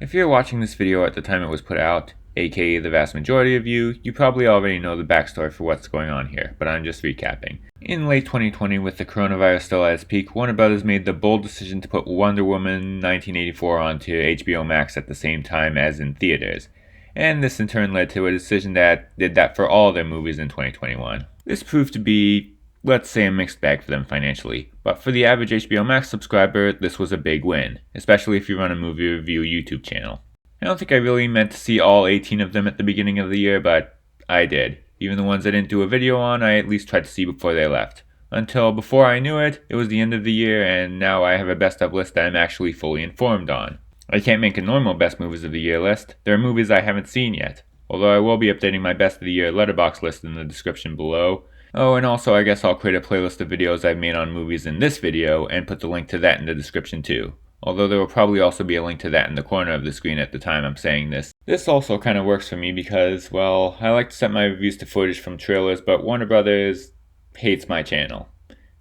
If you're watching this video at the time it was put out, aka the vast majority of you, you probably already know the backstory for what's going on here, but I'm just recapping. In late 2020, with the coronavirus still at its peak, Warner Brothers made the bold decision to put Wonder Woman 1984 onto HBO Max at the same time as in theaters, and this in turn led to a decision that did that for all their movies in 2021. This proved to be, let's say, a mixed bag for them financially, but for the average HBO Max subscriber, this was a big win, especially if you run a movie review YouTube channel. I don't think I really meant to see all 18 of them at the beginning of the year, but I did. Even the ones I didn't do a video on, I at least tried to see before they left. Until before I knew it, it was the end of the year, and now I have a best of list that I'm actually fully informed on. I can't make a normal best movies of the year list. There are movies I haven't seen yet, although I will be updating my best of the year letterboxd list in the description below. Oh, and also I guess I'll create a playlist of videos I've made on movies in this video and put the link to that in the description too. Although there will probably also be a link to that in the corner of the screen at the time I'm saying this. This also kind of works for me because, well, I like to set my reviews to footage from trailers, but Warner Brothers hates my channel.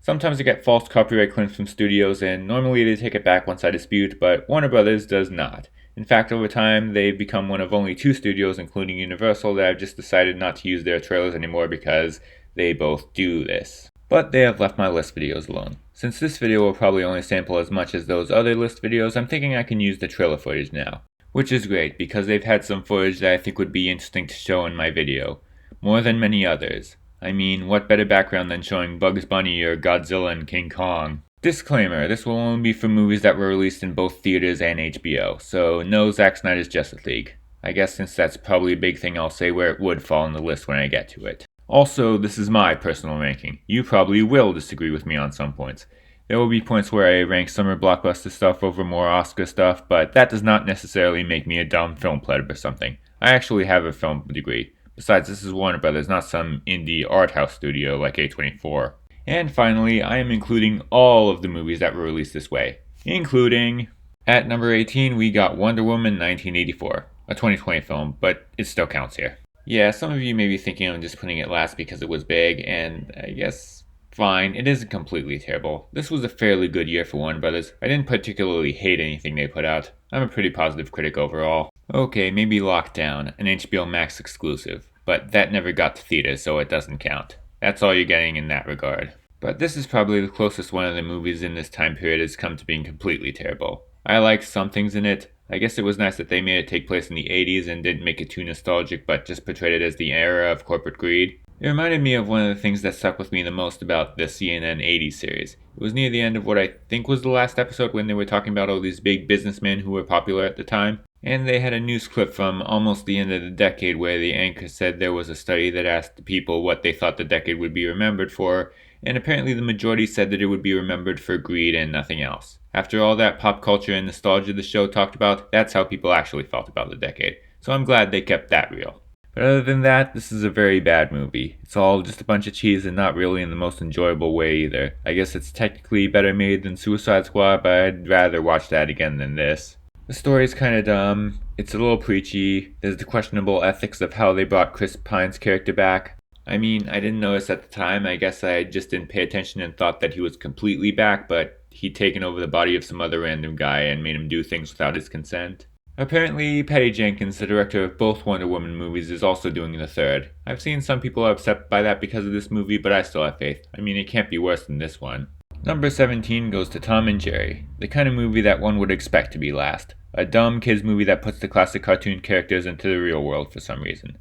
Sometimes I get false copyright claims from studios, and normally they take it back once I dispute, but Warner Brothers does not. In fact, over time, they've become one of only 2 studios, including Universal, that have just decided not to use their trailers anymore because they both do this. But they have left my list videos alone. Since this video will probably only sample as much as those other list videos, I'm thinking I can use the trailer footage now. Which is great, because they've had some footage that I think would be interesting to show in my video. More than many others. I mean, what better background than showing Bugs Bunny or Godzilla and King Kong? Disclaimer, this will only be for movies that were released in both theaters and HBO, so no Zack Snyder's Justice League. I guess since that's probably a big thing, I'll say where it would fall on the list when I get to it. Also, this is my personal ranking. You probably will disagree with me on some points. There will be points where I rank summer blockbuster stuff over more Oscar stuff, but that does not necessarily make me a dumb film pleb or something. I actually have a film degree. Besides, this is Warner Brothers, not some indie art house studio like A24. And finally, I am including all of the movies that were released this way, including... At number 18, we got Wonder Woman 1984, a 2020 film, but it still counts here. Yeah, some of you may be thinking I'm just putting it last because it was big, and I guess, fine, it isn't completely terrible. This was a fairly good year for Warner Brothers. I didn't particularly hate anything they put out. I'm a pretty positive critic overall. Okay, maybe Lockdown, an HBO Max exclusive, but that never got to theaters, so it doesn't count. That's all you're getting in that regard. But this is probably the closest one of the movies in this time period has come to being completely terrible. I liked some things in it. I guess it was nice that they made it take place in the 80s and didn't make it too nostalgic, but just portrayed it as the era of corporate greed. It reminded me of one of the things that stuck with me the most about the CNN 80s series. It was near the end of what I think was the last episode when they were talking about all these big businessmen who were popular at the time. And they had a news clip from almost the end of the decade where the anchor said there was a study that asked the people what they thought the decade would be remembered for, and apparently the majority said that it would be remembered for greed and nothing else. After all that pop culture and nostalgia the show talked about, that's how people actually felt about the decade. So I'm glad they kept that real. But other than that, this is a very bad movie. It's all just a bunch of cheese and not really in the most enjoyable way either. I guess it's technically better made than Suicide Squad, but I'd rather watch that again than this. The story's kinda dumb, it's a little preachy, there's the questionable ethics of how they brought Chris Pine's character back. I mean, I didn't notice at the time, I guess I just didn't pay attention and thought that he was completely back, but he'd taken over the body of some other random guy and made him do things without his consent. Apparently, Patty Jenkins, the director of both Wonder Woman movies, is also doing the third. I've seen some people upset by that because of this movie, but I still have faith. I mean, it can't be worse than this one. Number 17 goes to Tom and Jerry, the kind of movie that one would expect to be last. A dumb kids movie that puts the classic cartoon characters into the real world for some reason.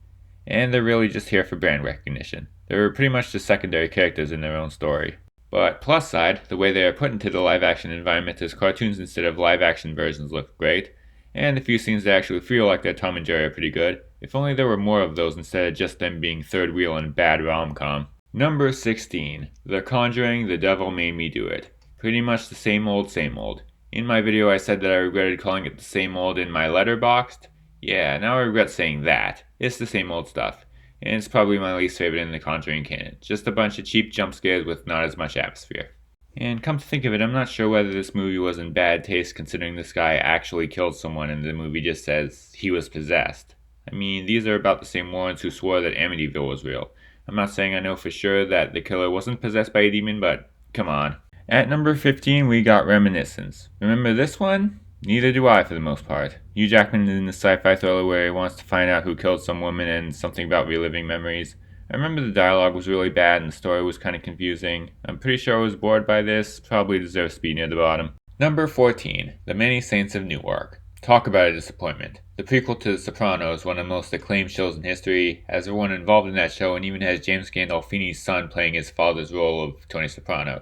And they're really just here for brand recognition. They're pretty much just secondary characters in their own story. But plus side, the way they are put into the live action environment as cartoons instead of live action versions look great. And the few scenes that actually feel like they're Tom and Jerry are pretty good. If only there were more of those instead of just them being third wheel and bad rom-com. Number 16. The Conjuring, The Devil Made Me Do It. Pretty much the same old, same old. In my video I said that I regretted calling it the same old in my letterboxd. Yeah, now I regret saying that. It's the same old stuff. And it's probably my least favorite in the Conjuring canon. Just a bunch of cheap jump scares with not as much atmosphere. And come to think of it, I'm not sure whether this movie was in bad taste considering this guy actually killed someone and the movie just says he was possessed. I mean, these are about the same Warrens who swore that Amityville was real. I'm not saying I know for sure that the killer wasn't possessed by a demon, but come on. At number 15, we got Reminiscence. Remember this one? Neither do I, for the most part. Hugh Jackman is in the sci-fi thriller where he wants to find out who killed some woman and something about reliving memories. I remember the dialogue was really bad and the story was kind of confusing. I'm pretty sure I was bored by this, probably deserves to be near the bottom. Number 14, The Many Saints of Newark. Talk about a disappointment. The prequel to The Sopranos, one of the most acclaimed shows in history, has everyone involved in that show and even has James Gandolfini's son playing his father's role of Tony Soprano.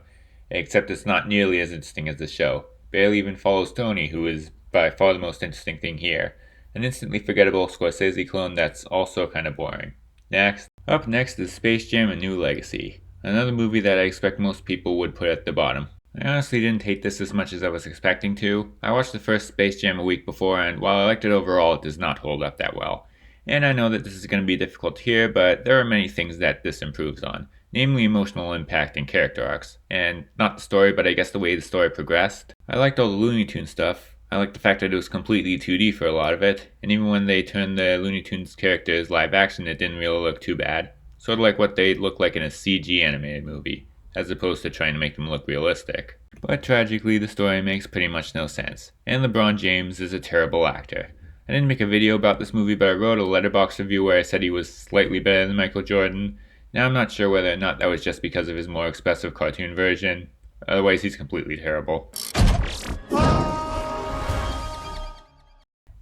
Except it's not nearly as interesting as the show. Barely even follows Tony, who is by far the most interesting thing here. An instantly forgettable Scorsese clone that's also kind of boring. Up next is Space Jam: A New Legacy. Another movie that I expect most people would put at the bottom. I honestly didn't hate this as much as I was expecting to. I watched the first Space Jam a week before, and while I liked it overall, it does not hold up that well. And I know that this is going to be difficult to hear, but there are many things that this improves on. Namely emotional impact and character arcs. And not the story, but I guess the way the story progressed. I liked all the Looney Tunes stuff. I liked the fact that it was completely 2D for a lot of it, and even when they turned the Looney Tunes characters live action, it didn't really look too bad. Sort of like what they'd look like in a CG animated movie, as opposed to trying to make them look realistic. But tragically, the story makes pretty much no sense, and LeBron James is a terrible actor. I didn't make a video about this movie, but I wrote a Letterboxd review where I said he was slightly better than Michael Jordan. Now I'm not sure whether or not that was just because of his more expressive cartoon version. Otherwise, he's completely terrible.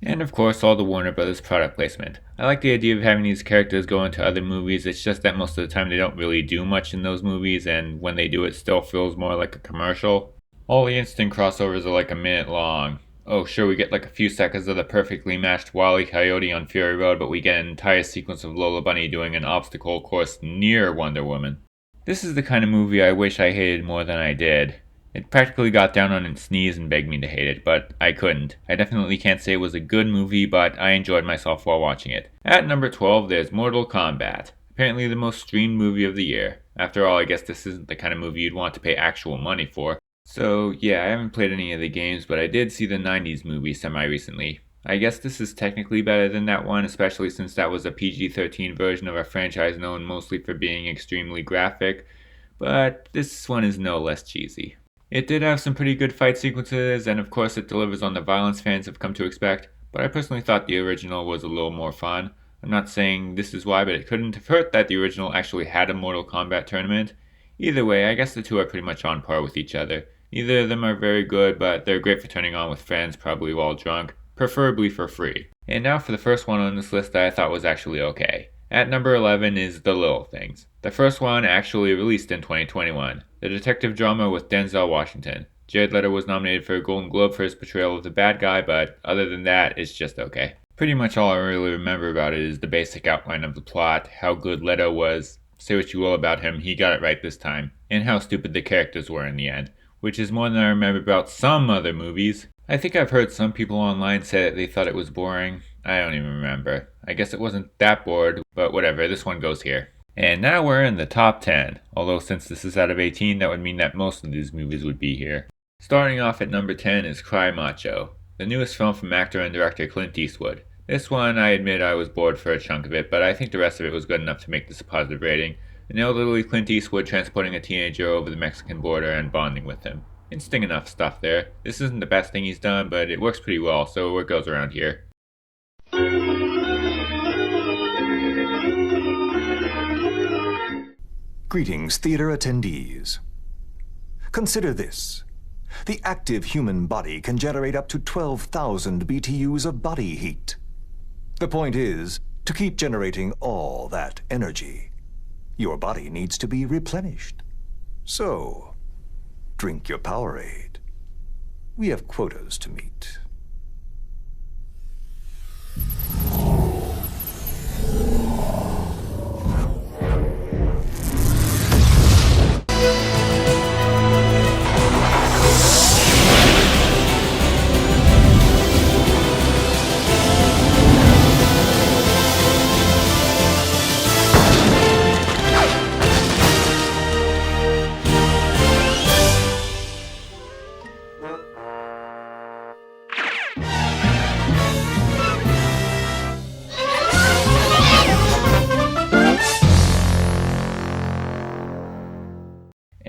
And of course, all the Warner Brothers product placement. I like the idea of having these characters go into other movies, it's just that most of the time they don't really do much in those movies, and when they do it still feels more like a commercial. All the instant crossovers are like a minute long. Oh sure, we get like a few seconds of the perfectly matched Wile E. Coyote on Fury Road, but we get an entire sequence of Lola Bunny doing an obstacle course near Wonder Woman. This is the kind of movie I wish I hated more than I did. It practically got down on its knees and begged me to hate it, but I couldn't. I definitely can't say it was a good movie, but I enjoyed myself while watching it. At number 12, there's Mortal Kombat. Apparently the most streamed movie of the year. After all, I guess this isn't the kind of movie you'd want to pay actual money for. So yeah, I haven't played any of the games, but I did see the 90s movie semi-recently. I guess this is technically better than that one, especially since that was a PG-13 version of a franchise known mostly for being extremely graphic, but this one is no less cheesy. It did have some pretty good fight sequences, and of course it delivers on the violence fans have come to expect, but I personally thought the original was a little more fun. I'm not saying this is why, but it couldn't have hurt that the original actually had a Mortal Kombat tournament. Either way, I guess the two are pretty much on par with each other. Neither of them are very good, but they're great for turning on with friends, probably while drunk, preferably for free. And now for the first one on this list that I thought was actually okay. At number 11 is The Little Things. The first one actually released in 2021. The detective drama with Denzel Washington. Jared Leto was nominated for a Golden Globe for his portrayal of the bad guy, but other than that, it's just okay. Pretty much all I really remember about it is the basic outline of the plot, how good Leto was, say what you will about him, he got it right this time, and how stupid the characters were in the end, which is more than I remember about some other movies. I think I've heard some people online say that they thought it was boring. I don't even remember. I guess it wasn't that bored, but whatever, this one goes here. And now we're in the top 10, although since this is out of 18, that would mean that most of these movies would be here. Starting off at number 10 is Cry Macho, the newest film from actor and director Clint Eastwood. This one, I admit I was bored for a chunk of it, but I think the rest of it was good enough to make this a positive rating. An elderly Clint Eastwood transporting a teenager over the Mexican border and bonding with him. Interesting enough stuff there. This isn't the best thing he's done, but it works pretty well, so it goes around here. Greetings, theater attendees. Consider this. The active human body can generate up to 12,000 BTUs of body heat. The point is, to keep generating all that energy, your body needs to be replenished. So, drink your Powerade. We have quotas to meet.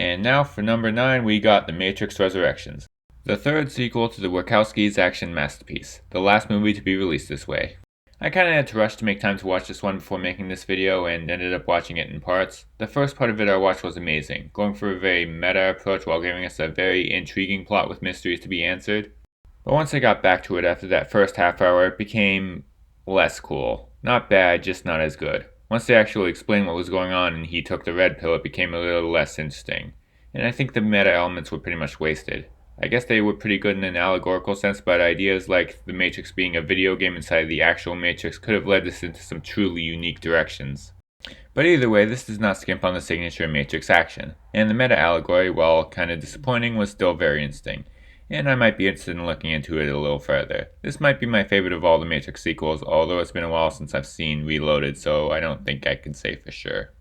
And now for number 9, we got The Matrix Resurrections. the third sequel to the Wachowskis' action masterpiece, the last movie to be released this way. I kinda had to rush to make time to watch this one before making this video and ended up watching it in parts. The first part of it I watched was amazing, going for a very meta approach while giving us a very intriguing plot with mysteries to be answered. But once I got back to it after that first half hour, it became less cool. Not bad, just not as good. Once they actually explained what was going on and he took the red pill, it became a little less interesting. And I think the meta elements were pretty much wasted. I guess they were pretty good in an allegorical sense, but ideas like the Matrix being a video game inside of the actual Matrix could have led us into some truly unique directions. But either way, this does not skimp on the signature Matrix action, and the meta allegory, while kinda disappointing, was still very interesting, and I might be interested in looking into it a little further. This might be my favorite of all the Matrix sequels, although it's been a while since I've seen Reloaded, so I don't think I can say for sure.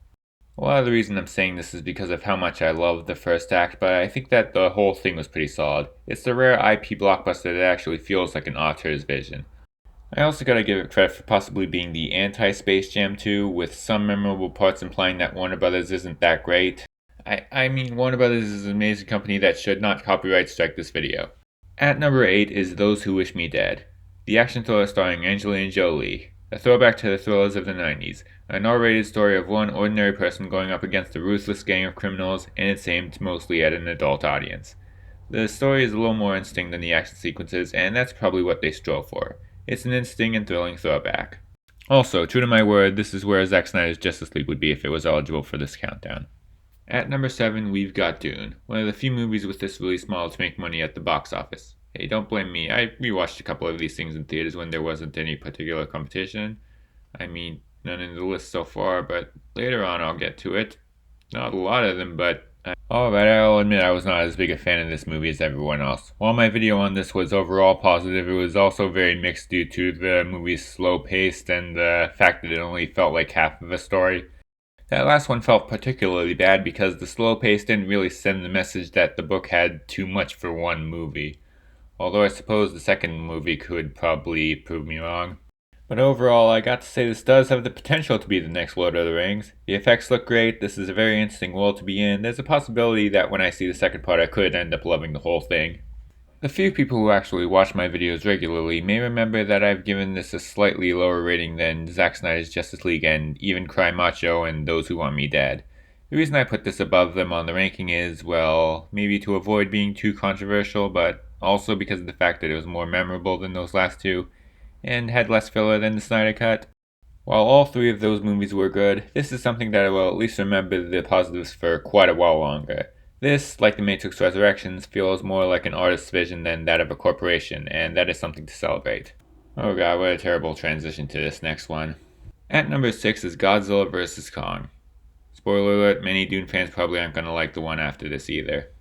A lot of the reason I'm saying this is because of how much I loved the first act, but I think that the whole thing was pretty solid. It's the rare IP blockbuster that actually feels like an auteur's vision. I also gotta give it credit for possibly being the anti-Space Jam 2, with some memorable parts implying that Warner Brothers isn't that great. I mean, Warner Brothers is an amazing company that should not copyright strike this video. At number 8 is Those Who Wish Me Dead, the action thriller starring Angelina Jolie. A throwback to the thrillers of the 90s, an R-rated story of one ordinary person going up against a ruthless gang of criminals, and it's aimed mostly at an adult audience. The story is a little more interesting than the action sequences, and that's probably what they strove for. It's an interesting and thrilling throwback. Also, true to my word, this is where Zack Snyder's Justice League would be if it was eligible for this countdown. At number 7, we've got Dune, one of the few movies with this release model to make money at the box office. Hey, don't blame me. I rewatched a couple of these things in theaters when there wasn't any particular competition. I mean, none in the list so far, but later on I'll get to it. Not a lot of them, but... Alright, I'll admit I was not as big a fan of this movie as everyone else. While my video on this was overall positive, it was also very mixed due to the movie's slow pace and the fact that it only felt like half of a story. That last one felt particularly bad because the slow pace didn't really send the message that the book had too much for one movie. Although I suppose the second movie could probably prove me wrong. But overall, I got to say this does have the potential to be the next Lord of the Rings. The effects look great, this is a very interesting world to be in. There's a possibility that when I see the second part I could end up loving the whole thing. The few people who actually watch my videos regularly may remember that I've given this a slightly lower rating than Zack Snyder's Justice League and Is Cry Macho and Those Who Want Me Dead. The reason I put this above them on the ranking is, well, maybe to avoid being too controversial, but also because of the fact that it was more memorable than those last two, and had less filler than the Snyder Cut. While all three of those movies were good, this is something that I will at least remember the positives for quite a while longer. This, like The Matrix Resurrections, feels more like an artist's vision than that of a corporation, and that is something to celebrate. Oh god, what a terrible transition to this next one. At number 6 is Godzilla vs. Kong. Spoiler alert, many Dune fans probably aren't going to like the one after this either.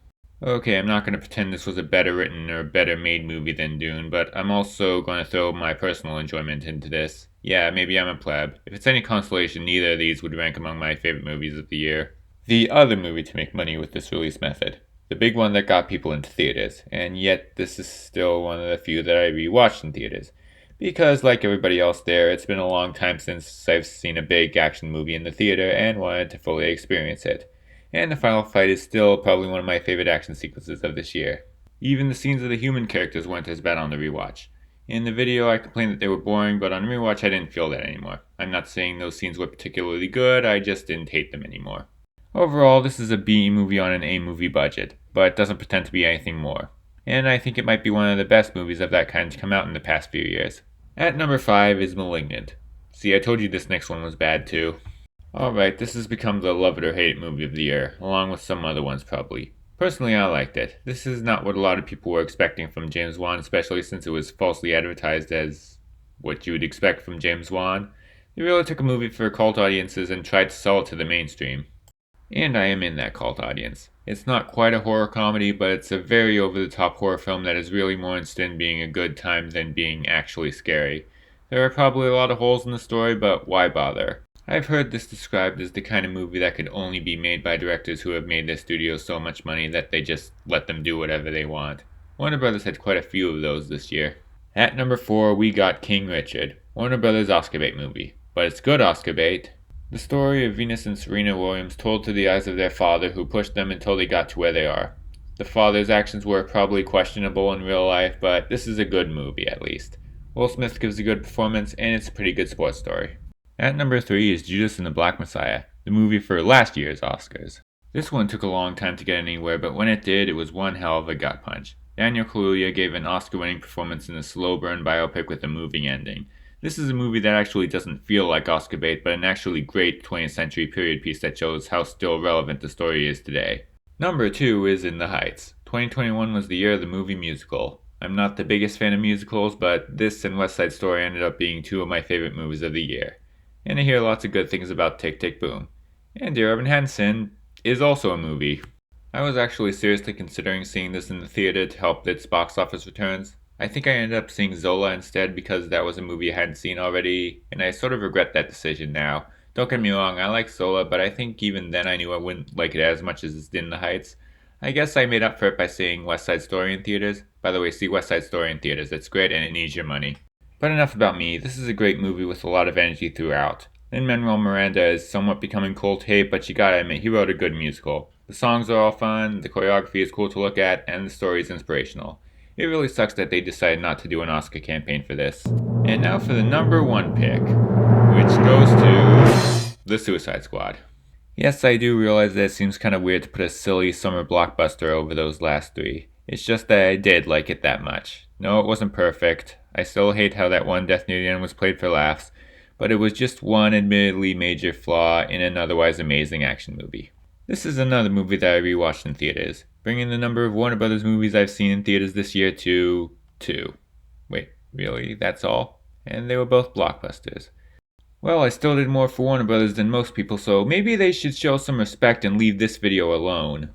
Okay, I'm not going to pretend this was a better written or better made movie than Dune, but I'm also going to throw my personal enjoyment into this. Yeah, maybe I'm a pleb. If it's any consolation, neither of these would rank among my favorite movies of the year. The other movie to make money with this release method. The big one that got people into theaters, and yet this is still one of the few that I rewatched in theaters. Because, like everybody else there, it's been a long time since I've seen a big action movie in the theater and wanted to fully experience it. And the final fight is still probably one of my favorite action sequences of this year. Even the scenes of the human characters weren't as bad on the rewatch. In the video I complained that they were boring, but on rewatch I didn't feel that anymore. I'm not saying those scenes were particularly good, I just didn't hate them anymore. Overall, this is a B movie on an A movie budget, but it doesn't pretend to be anything more. And I think it might be one of the best movies of that kind to come out in the past few years. At number 5 is Malignant. See, I told you this next one was bad too. Alright, this has become the love it or hate it movie of the year, along with some other ones probably. Personally, I liked it. This is not what a lot of people were expecting from James Wan, especially since it was falsely advertised as what you would expect from James Wan. They really took a movie for cult audiences and tried to sell it to the mainstream. And I am in that cult audience. It's not quite a horror comedy, but it's a very over-the-top horror film that is really more interested in being a good time than being actually scary. There are probably a lot of holes in the story, but why bother? I've heard this described as the kind of movie that could only be made by directors who have made their studios so much money that they just let them do whatever they want. Warner Brothers had quite a few of those this year. At number 4, we got King Richard, Warner Brothers' Oscar bait movie. But it's good Oscar bait. The story of Venus and Serena Williams told through the eyes of their father who pushed them until they got to where they are. The father's actions were probably questionable in real life, but this is a good movie at least. Will Smith gives a good performance, and it's a pretty good sports story. At number 3 is Judas and the Black Messiah, the movie for last year's Oscars. This one took a long time to get anywhere, but when it did, it was one hell of a gut punch. Daniel Kaluuya gave an Oscar-winning performance in a slow-burn biopic with a moving ending. This is a movie that actually doesn't feel like Oscar bait, but an actually great 20th century period piece that shows how still relevant the story is today. Number 2 is In the Heights. 2021 was the year of the movie musical. I'm not the biggest fan of musicals, but this and West Side Story ended up being two of my favorite movies of the year. And I hear lots of good things about Tick Tick Boom. And Dear Evan Hansen is also a movie. I was actually seriously considering seeing this in the theater to help its box office returns. I think I ended up seeing Zola instead because that was a movie I hadn't seen already, and I sort of regret that decision now. Don't get me wrong, I like Zola, but I think even then I knew I wouldn't like it as much as it did In the Heights. I guess I made up for it by seeing West Side Story in theaters. By the way, see West Side Story in theaters, it's great and it needs your money. But enough about me, this is a great movie with a lot of energy throughout. Lin-Manuel Miranda is somewhat becoming cult hate, but you gotta admit, he wrote a good musical. The songs are all fun, the choreography is cool to look at, and the story is inspirational. It really sucks that they decided not to do an Oscar campaign for this. And now for the number 1 pick, which goes to The Suicide Squad. Yes, I do realize that it seems kind of weird to put a silly summer blockbuster over those last 3. It's just that I did like it that much. No, it wasn't perfect. I still hate how that one death near the end was played for laughs, but it was just one admittedly major flaw in an otherwise amazing action movie. This is another movie that I rewatched in theaters, bringing the number of Warner Brothers movies I've seen in theaters this year to 2. Wait, really? That's all? And they were both blockbusters. Well, I still did more for Warner Brothers than most people, so maybe they should show some respect and leave this video alone.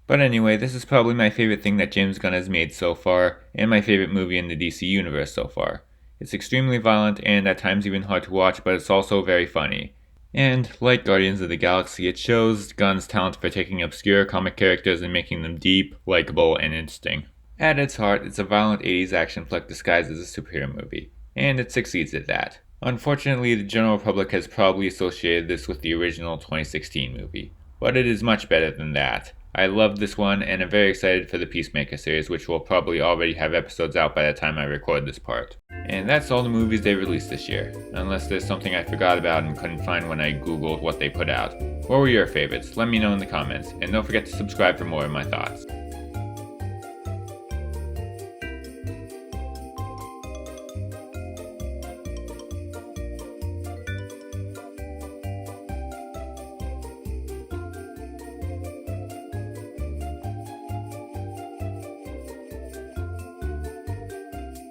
But anyway, this is probably my favorite thing that James Gunn has made so far, and my favorite movie in the DC universe so far. It's extremely violent and at times even hard to watch, but it's also very funny. And, like Guardians of the Galaxy, it shows Gunn's talent for taking obscure comic characters and making them deep, likable, and interesting. At its heart, it's a violent 80s action flick disguised as a superhero movie, and it succeeds at that. Unfortunately, the general public has probably associated this with the original 2016 movie, but it is much better than that. I love this one, and I'm very excited for the Peacemaker series, which will probably already have episodes out by the time I record this part. And that's all the movies they released this year, unless there's something I forgot about and couldn't find when I googled what they put out. What were your favorites? Let me know in the comments, and don't forget to subscribe for more of my thoughts.